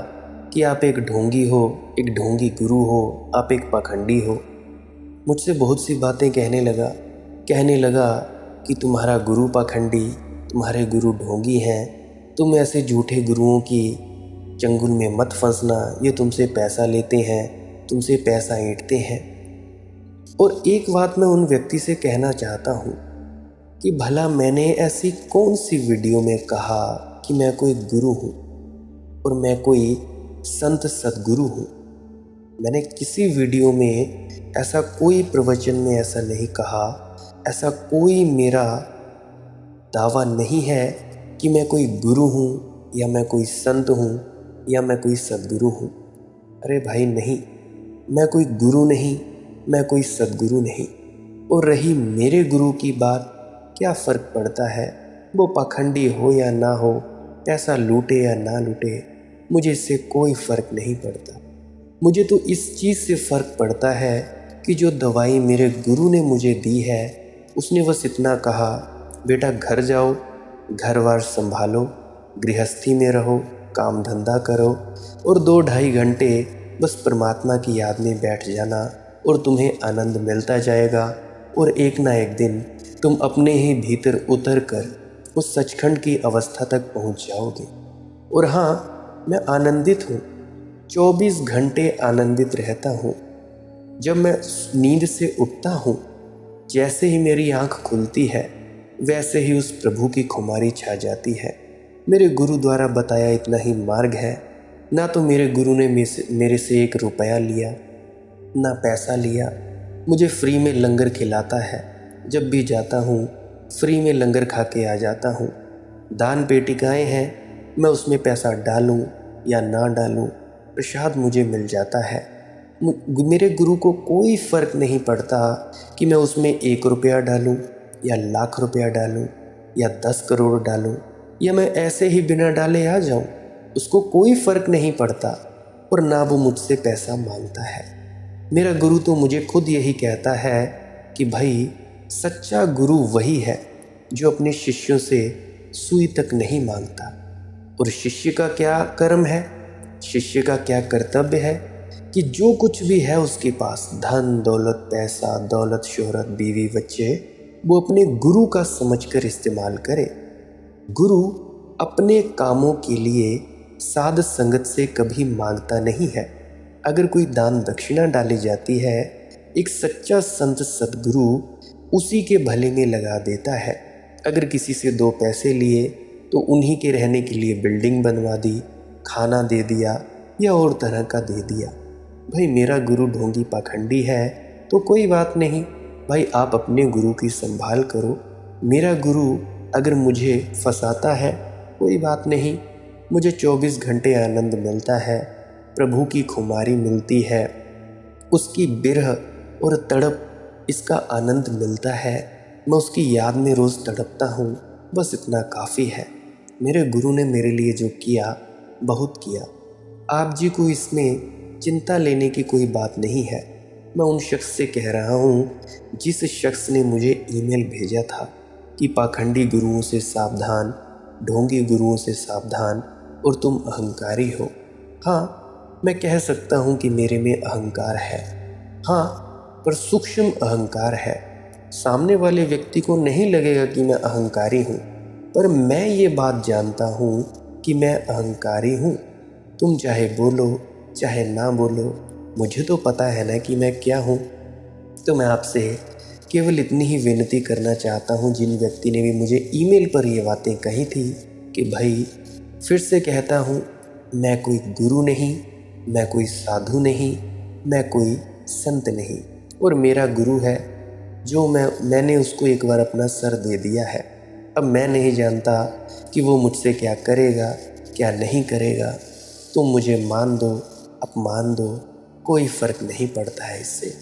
कि आप एक ढोंगी हो, एक ढोंगी गुरु हो, आप एक पाखंडी हो। मुझसे बहुत सी बातें कहने लगा कि तुम्हारा गुरु पाखंडी, तुम्हारे गुरु ढोंगी हैं, तुम ऐसे झूठे गुरुओं की चंगुल में मत फंसना, ये तुमसे पैसा लेते हैं, तुमसे पैसा ऐंठते हैं। और एक बात मैं उन व्यक्ति से कहना चाहता हूँ कि भला मैंने ऐसी कौन सी वीडियो में कहा कि मैं कोई गुरु हूँ और मैं कोई संत सद्गुरु हूँ। मैंने किसी वीडियो में ऐसा कोई प्रवचन में ऐसा नहीं कहा, ऐसा कोई मेरा दावा नहीं है कि मैं कोई गुरु हूँ या मैं कोई संत हूँ या मैं कोई सद्गुरु हूँ। अरे भाई नहीं, मैं कोई गुरु नहीं, मैं कोई सद्गुरु नहीं। और रही मेरे गुरु की बात, क्या फ़र्क पड़ता है वो पाखंडी हो या ना हो, पैसा लूटे या ना लूटे, मुझे इससे कोई फ़र्क नहीं पड़ता। मुझे तो इस चीज़ से फ़र्क पड़ता है कि जो दवाई मेरे गुरु ने मुझे दी है, उसने बस इतना कहा, बेटा घर जाओ, घर बार संभालो, गृहस्थी में रहो, काम धंधा करो, और 2-2.5 घंटे बस परमात्मा की याद में बैठ जाना, और तुम्हें आनंद मिलता जाएगा। और एक ना एक दिन तुम अपने ही भीतर उतर कर उस सचखंड की अवस्था तक पहुंच जाओगे। और हाँ, मैं आनंदित हूँ, 24 घंटे आनंदित रहता हूँ। जब मैं नींद से उठता हूँ, जैसे ही मेरी आँख खुलती है, वैसे ही उस प्रभु की खुमारी छा जाती है। मेरे गुरु द्वारा बताया इतना ही मार्ग है। ना तो मेरे गुरु ने मेरे से 1 रुपया लिया, ना पैसा लिया। मुझे फ्री में लंगर खिलाता है, जब भी जाता हूँ फ्री में लंगर खा के आ जाता हूँ। दान पेटिकाएँ हैं, मैं उसमें पैसा डालूँ या ना डालूँ, प्रसाद मुझे मिल जाता है। मेरे गुरु को कोई फ़र्क नहीं पड़ता कि मैं उसमें 1 रुपया डालूँ या लाख रुपया डालूँ या 10 करोड़ डालूँ, या मैं ऐसे ही बिना डाले आ जाऊँ, उसको कोई फ़र्क नहीं पड़ता। और ना वो मुझसे पैसा मांगता है। मेरा गुरु तो मुझे खुद यही कहता है कि भाई, सच्चा गुरु वही है जो अपने शिष्यों से सुई तक नहीं मांगता। और शिष्य का क्या कर्म है, शिष्य का क्या कर्तव्य है कि जो कुछ भी है उसके पास, धन दौलत, पैसा दौलत, शोहरत, बीवी बच्चे, वो अपने गुरु का समझकर इस्तेमाल करे। गुरु अपने कामों के लिए साध संगत से कभी मांगता नहीं है। अगर कोई दान दक्षिणा डाली जाती है, एक सच्चा संत सद्गुरु उसी के भले में लगा देता है। अगर किसी से 2 पैसे लिए तो उन्हीं के रहने के लिए बिल्डिंग बनवा दी, खाना दे दिया या और तरह का दे दिया। भाई, मेरा गुरु ढोंगी पाखंडी है तो कोई बात नहीं भाई, आप अपने गुरु की संभाल करो। मेरा गुरु अगर मुझे फंसाता है, कोई बात नहीं, मुझे 24 घंटे आनंद मिलता है, प्रभु की खुमारी मिलती है, उसकी बिरह और तड़प, इसका आनंद मिलता है। मैं उसकी याद में रोज़ तड़पता हूँ, बस इतना काफ़ी है। मेरे गुरु ने मेरे लिए जो किया, बहुत किया। आप जी को इसमें चिंता लेने की कोई बात नहीं है। मैं उन शख्स से कह रहा हूँ जिस शख्स ने मुझे ईमेल भेजा था कि पाखंडी गुरुओं से सावधान, ढोंगी गुरुओं से सावधान, और तुम अहंकारी हो। हाँ, मैं कह सकता हूँ कि मेरे में अहंकार है, हाँ, पर सूक्ष्म अहंकार है। सामने वाले व्यक्ति को नहीं लगेगा कि मैं अहंकारी हूँ, पर मैं ये बात जानता हूँ कि मैं अहंकारी हूँ। तुम चाहे बोलो चाहे ना बोलो, मुझे तो पता है ना कि मैं क्या हूँ। तो मैं आपसे केवल इतनी ही विनती करना चाहता हूँ, जिन व्यक्ति ने भी मुझे ईमेल पर ये बातें कही थी, कि भाई फिर से कहता हूँ, मैं कोई गुरु नहीं, मैं कोई साधु नहीं, मैं कोई संत नहीं, और मेरा गुरु है जो मैंने उसको एक बार अपना सर दे दिया है। अब मैं नहीं जानता कि वो मुझसे क्या करेगा क्या नहीं करेगा। तुम मुझे मान दो अपमान दो, कोई फ़र्क नहीं पड़ता है इससे।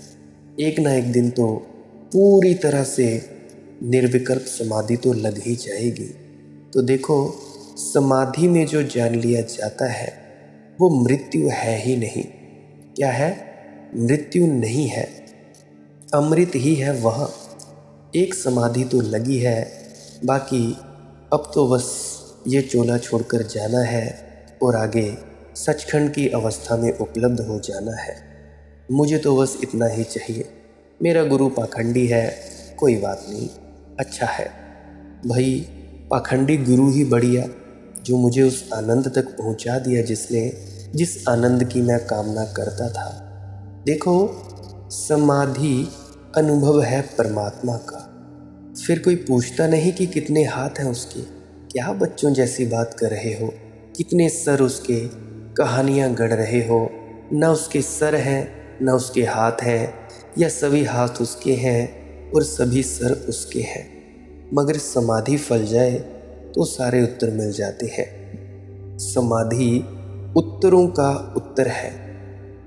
एक ना एक दिन तो पूरी तरह से निर्विकल्प समाधि तो लग ही जाएगी। तो देखो, समाधि में जो जान लिया जाता है वो मृत्यु है ही नहीं। क्या है? मृत्यु नहीं है, अमृत ही है वहाँ। एक समाधि तो लगी है, बाकी अब तो बस ये चोला छोड़कर जाना है और आगे सचखंड की अवस्था में उपलब्ध हो जाना है। मुझे तो बस इतना ही चाहिए। मेरा गुरु पाखंडी है, कोई बात नहीं, अच्छा है भाई। पाखंडी गुरु ही बढ़िया, जो मुझे उस आनंद तक पहुंचा दिया जिस आनंद की मैं कामना करता था। देखो, समाधि अनुभव है परमात्मा का। फिर कोई पूछता नहीं कि कितने हाथ हैं उसके, क्या बच्चों जैसी बात कर रहे हो, कितने सर उसके, कहानियाँ गढ़ रहे हो। ना उसके सर हैं ना उसके हाथ हैं, या सभी हाथ उसके हैं और सभी सर उसके हैं। मगर समाधि फल जाए तो सारे उत्तर मिल जाते हैं। समाधि उत्तरों का उत्तर है।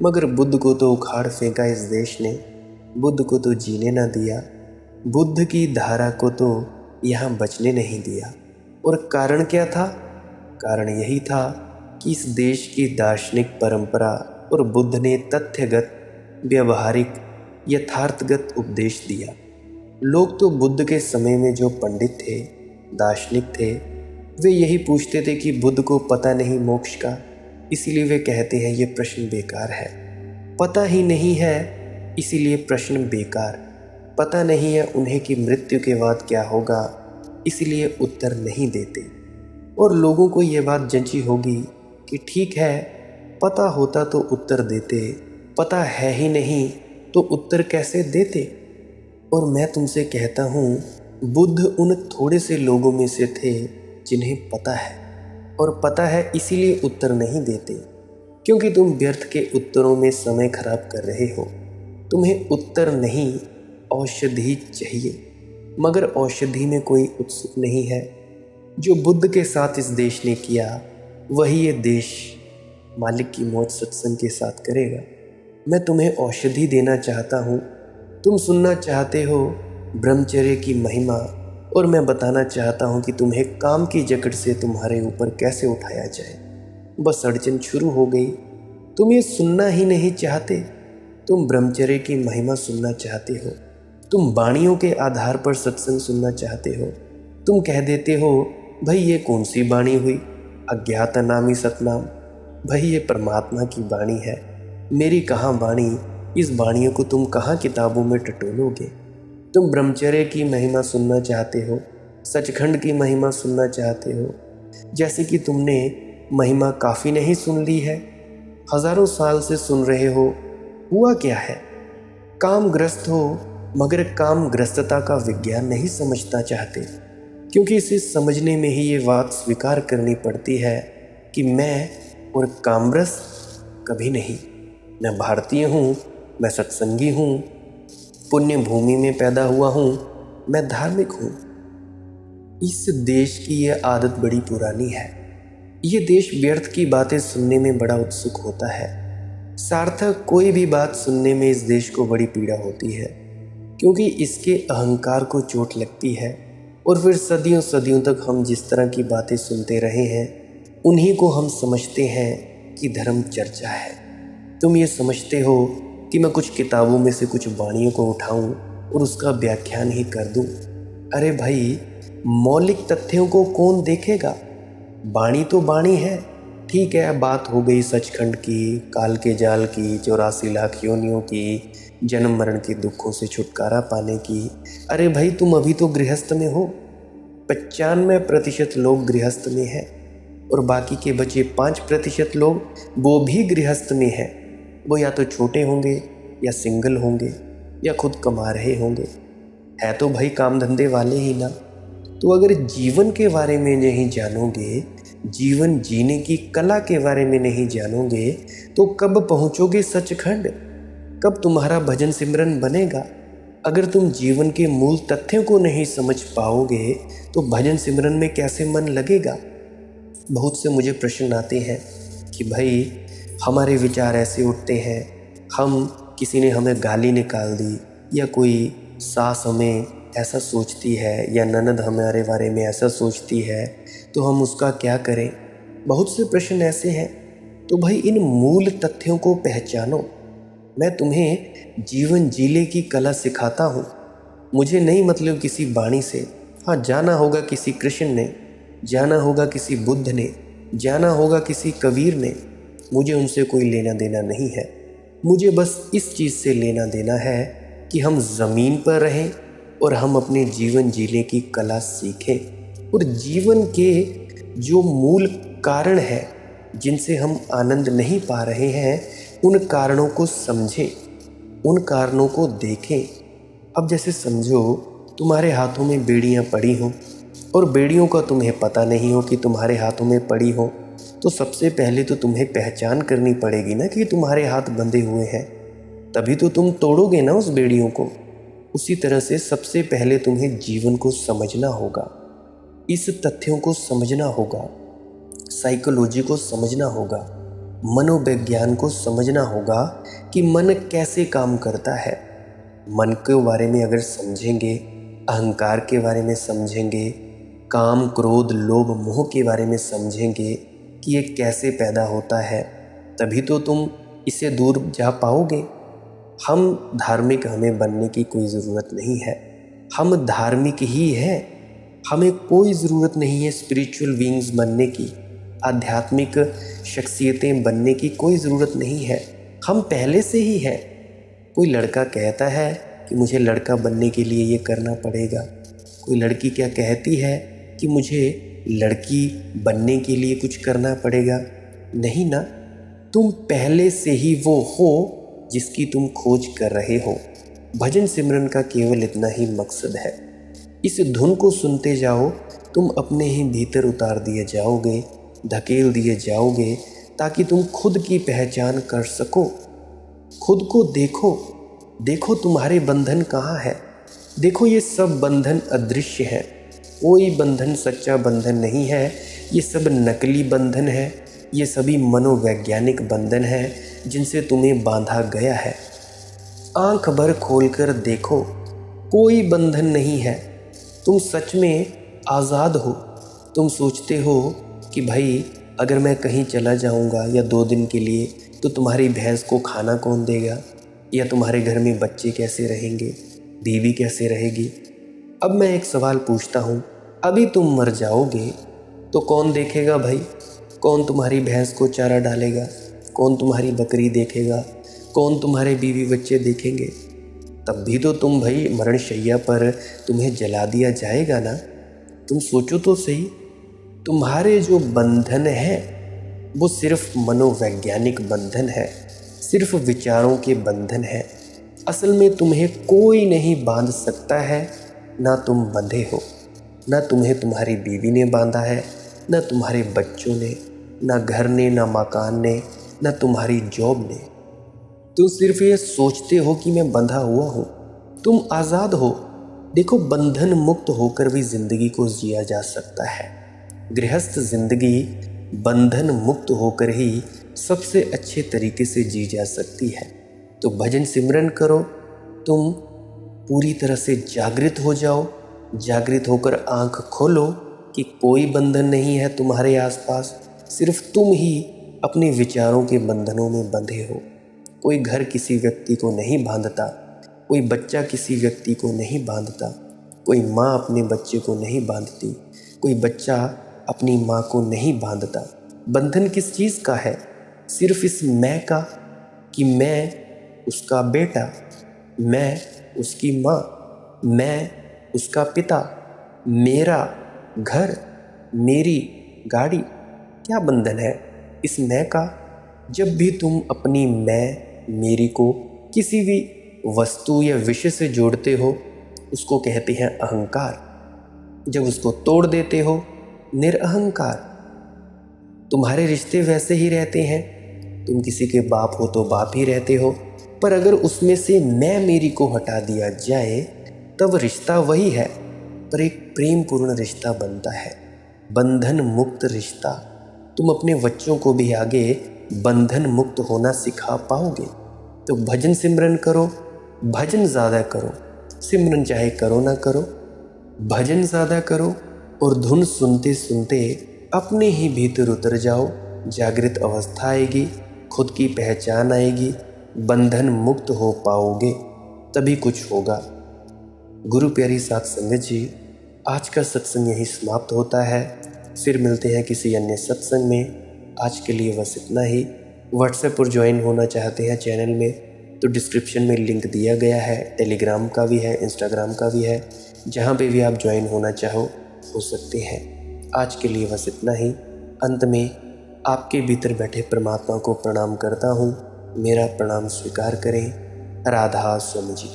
मगर बुद्ध को तो उखाड़ फेंका इस देश ने, बुद्ध को तो जीने ना दिया, बुद्ध की धारा को तो यहाँ बचने नहीं दिया। और कारण क्या था? कारण यही था कि इस देश की दार्शनिक परंपरा और बुद्ध ने तथ्यगत, व्यवहारिक, यथार्थगत उपदेश दिया। लोग तो बुद्ध के समय में जो पंडित थे, दार्शनिक थे, वे यही पूछते थे कि बुद्ध को पता नहीं मोक्ष का, इसीलिए वे कहते हैं ये प्रश्न बेकार है। पता ही नहीं है इसीलिए प्रश्न बेकार। पता नहीं है उन्हें कि मृत्यु के बाद क्या होगा, इसलिए उत्तर नहीं देते। और लोगों को ये बात जंची होगी कि ठीक है, पता होता तो उत्तर देते, पता है ही नहीं तो उत्तर कैसे देते। और मैं तुमसे कहता हूँ, बुद्ध उन थोड़े से लोगों में से थे जिन्हें पता है, और पता है इसीलिए उत्तर नहीं देते, क्योंकि तुम व्यर्थ के उत्तरों में समय खराब कर रहे हो। तुम्हें उत्तर नहीं, औषधि चाहिए। मगर औषधि में कोई उत्सुक नहीं है। जो बुद्ध के साथ इस देश ने किया, वही ये देश मालिक की मौत सत्संग के साथ करेगा। मैं तुम्हें औषधि देना चाहता हूँ। तुम सुनना चाहते हो ब्रह्मचर्य की महिमा, और मैं बताना चाहता हूँ कि तुम्हें काम की जकड़ से तुम्हारे ऊपर कैसे उठाया जाए। बस अड़चन शुरू हो गई। तुम ये सुनना ही नहीं चाहते। तुम ब्रह्मचर्य की महिमा सुनना चाहते हो, तुम वाणियों के आधार पर सत्संग सुनना चाहते हो। तुम कह देते हो, भाई ये कौन सी वाणी हुई, अज्ञात नामी सतनाम। भाई ये परमात्मा की वाणी है, मेरी कहाँ वाणी। इस वाणियों को तुम कहाँ किताबों में टटोलोगे। तुम ब्रह्मचर्य की महिमा सुनना चाहते हो, सचखंड की महिमा सुनना चाहते हो, जैसे कि तुमने महिमा काफ़ी नहीं सुन ली है, हजारों साल से सुन रहे हो। हुआ क्या है? कामग्रस्त हो, मगर कामग्रस्तता का विज्ञान नहीं समझना चाहते, क्योंकि इसे समझने में ही ये बात स्वीकार करनी पड़ती है कि मैं और कामरस कभी नहीं। मैं भारतीय हूँ, मैं सत्संगी हूँ, पुण्य भूमि में पैदा हुआ हूँ, मैं धार्मिक हूँ। इस देश की ये आदत बड़ी पुरानी है। ये देश व्यर्थ की बातें सुनने में बड़ा उत्सुक होता है। सार्थक कोई भी बात सुनने में इस देश को बड़ी पीड़ा होती है, क्योंकि इसके अहंकार को चोट लगती है। और फिर सदियों सदियों तक हम जिस तरह की बातें सुनते रहे हैं, उन्हीं को हम समझते हैं कि धर्म चर्चा है। तुम ये समझते हो कि मैं कुछ किताबों में से कुछ वाणियों को उठाऊं और उसका व्याख्यान ही कर दूं। अरे भाई, मौलिक तथ्यों को कौन देखेगा? वाणी तो वाणी है, ठीक है। बात हो गई सचखंड की, काल के जाल की, 84 लाख योनियों की, जन्म मरण के दुखों से छुटकारा पाने की। अरे भाई, तुम अभी तो गृहस्थ में हो। 95% लोग गृहस्थ में हैं। और बाकी के बचे 5% लोग, वो भी गृहस्थ में हैं। वो या तो छोटे होंगे या सिंगल होंगे या खुद कमा रहे होंगे, है तो भाई काम धंधे वाले ही ना। तो अगर जीवन के बारे में नहीं जानोगे, जीवन जीने की कला के बारे में नहीं जानोगे, तो कब पहुंचोगे सचखंड? कब तुम्हारा भजन सिमरन बनेगा? अगर तुम जीवन के मूल तथ्यों को नहीं समझ पाओगे तो भजन सिमरन में कैसे मन लगेगा? बहुत से मुझे प्रश्न आते हैं कि भाई हमारे विचार ऐसे उठते हैं, हम किसी ने हमें गाली निकाल दी, या कोई सास हमें ऐसा सोचती है, या ननद हमारे बारे में ऐसा सोचती है, तो हम उसका क्या करें? बहुत से प्रश्न ऐसे हैं। तो भाई इन मूल तथ्यों को पहचानो। मैं तुम्हें जीवन जीने की कला सिखाता हूँ। मुझे नहीं मतलब किसी वाणी से। हाँ, जाना होगा किसी कृष्ण ने, जाना होगा किसी बुद्ध ने, जाना होगा किसी कबीर ने, मुझे उनसे कोई लेना देना नहीं है। मुझे बस इस चीज़ से लेना देना है कि हम ज़मीन पर रहें और हम अपने जीवन जीने की कला सीखें, और जीवन के जो मूल कारण हैं जिनसे हम आनंद नहीं पा रहे हैं, उन कारणों को समझें, उन कारणों को देखें। अब जैसे समझो तुम्हारे हाथों में बेड़ियाँ पड़ी हों और बेड़ियों का तुम्हें पता नहीं हो कि तुम्हारे हाथों में पड़ी हो, तो सबसे पहले तो तुम्हें पहचान करनी पड़ेगी ना कि तुम्हारे हाथ बंधे हुए हैं, तभी तो तुम तोड़ोगे ना उस बेड़ियों को। उसी तरह से सबसे पहले तुम्हें जीवन को समझना होगा, इस तथ्यों को समझना होगा, साइकोलॉजी को समझना होगा, मनोविज्ञान को समझना होगा कि मन कैसे काम करता है। मन के बारे में अगर समझेंगे, अहंकार के बारे में समझेंगे, काम क्रोध लोभ मोह के बारे में समझेंगे कि ये कैसे पैदा होता है, तभी तो तुम इससे दूर जा पाओगे। हम धार्मिक हमें बनने की कोई ज़रूरत नहीं है, हम धार्मिक ही हैं। हमें कोई ज़रूरत नहीं है स्पिरिचुअल बीइंग्स बनने की, आध्यात्मिक शख्सियतें बनने की कोई ज़रूरत नहीं है, हम पहले से ही हैं। कोई लड़का कहता है कि मुझे लड़का बनने के लिए ये करना पड़ेगा, कोई लड़की क्या कहती है कि मुझे लड़की बनने के लिए कुछ करना पड़ेगा? नहीं ना, तुम पहले से ही वो हो जिसकी तुम खोज कर रहे हो। भजन सिमरन का केवल इतना ही मकसद है। इस धुन को सुनते जाओ, तुम अपने ही भीतर उतार दिए जाओगे, धकेल दिए जाओगे, ताकि तुम खुद की पहचान कर सको। खुद को देखो, देखो तुम्हारे बंधन कहाँ है। देखो ये सब बंधन अदृश्य है, कोई बंधन सच्चा बंधन नहीं है, ये सब नकली बंधन है, ये सभी मनोवैज्ञानिक बंधन है जिनसे तुम्हें बांधा गया है। आंख भर खोलकर देखो, कोई बंधन नहीं है, तुम सच में आज़ाद हो। तुम सोचते हो कि भाई अगर मैं कहीं चला जाऊंगा या 2 दिन के लिए, तो तुम्हारी भैंस को खाना कौन देगा, या तुम्हारे घर में बच्चे कैसे रहेंगे, बीवी कैसे रहेगी। अब मैं एक सवाल पूछता हूँ, अभी तुम मर जाओगे तो कौन देखेगा भाई? कौन तुम्हारी भैंस को चारा डालेगा? कौन तुम्हारी बकरी देखेगा? कौन तुम्हारे बीवी बच्चे देखेंगे? तब भी तो तुम भाई मरणशैया पर तुम्हें जला दिया जाएगा ना। तुम सोचो तो सही, तुम्हारे जो बंधन है वो सिर्फ मनोवैज्ञानिक बंधन है, सिर्फ विचारों के बंधन है। असल में तुम्हें कोई नहीं बांध सकता है, ना तुम बंधे हो। ना तुम्हें तुम्हारी बीवी ने बांधा है, ना तुम्हारे बच्चों ने, ना घर ने, ना मकान ने, ना तुम्हारी जॉब ने। तुम सिर्फ ये सोचते हो कि मैं बंधा हुआ हूँ। तुम आज़ाद हो। देखो, बंधन मुक्त होकर भी ज़िंदगी को जिया जा सकता है। गृहस्थ ज़िंदगी बंधन मुक्त होकर ही सबसे अच्छे तरीके से जी जा सकती है। तो भजन सिमरन करो, तुम पूरी तरह से जागृत हो जाओ। जागृत होकर आंख खोलो कि कोई बंधन नहीं है तुम्हारे आसपास, सिर्फ तुम ही अपने विचारों के बंधनों में बंधे हो। कोई घर किसी व्यक्ति को नहीं बांधता, कोई बच्चा किसी व्यक्ति को नहीं बांधता, कोई माँ अपने बच्चे को नहीं बांधती, कोई बच्चा अपनी माँ को नहीं बांधता। बंधन किस चीज़ का है? सिर्फ इस मैं का, कि मैं उसका बेटा, मैं उसकी माँ, मैं उसका पिता, मेरा घर, मेरी गाड़ी, क्या बंधन है इस मैं का? जब भी तुम अपनी मैं मेरी को किसी भी वस्तु या विषय से जोड़ते हो उसको कहते हैं अहंकार। जब उसको तोड़ देते हो निरअहंकार। तुम्हारे रिश्ते वैसे ही रहते हैं, तुम किसी के बाप हो तो बाप ही रहते हो, पर अगर उसमें से मैं मेरी को हटा दिया जाए तब रिश्ता वही है, पर एक प्रेम पूर्ण रिश्ता बनता है, बंधन मुक्त रिश्ता। तुम अपने बच्चों को भी आगे बंधन मुक्त होना सिखा पाओगे। तो भजन सिमरन करो, भजन ज़्यादा करो, सिमरन चाहे करो ना करो, भजन ज़्यादा करो और धुन सुनते सुनते अपने ही भीतर उतर जाओ। जागृत अवस्था आएगी, खुद की पहचान आएगी, बंधन मुक्त हो पाओगे, तभी कुछ होगा। गुरु प्यारी साथ संगत जी, आज का सत्संग यही समाप्त होता है। फिर मिलते हैं किसी अन्य सत्संग में। आज के लिए बस इतना ही। व्हाट्सएप पर ज्वाइन होना चाहते हैं चैनल में तो डिस्क्रिप्शन में लिंक दिया गया है। टेलीग्राम का भी है, इंस्टाग्राम का भी है, जहाँ पे भी आप ज्वाइन होना चाहो हो सकते हैं। आज के लिए बस इतना ही। अंत में आपके भीतर बैठे परमात्मा को प्रणाम करता हूँ। मेरा प्रणाम स्वीकार करें। राधा स्वामी जी।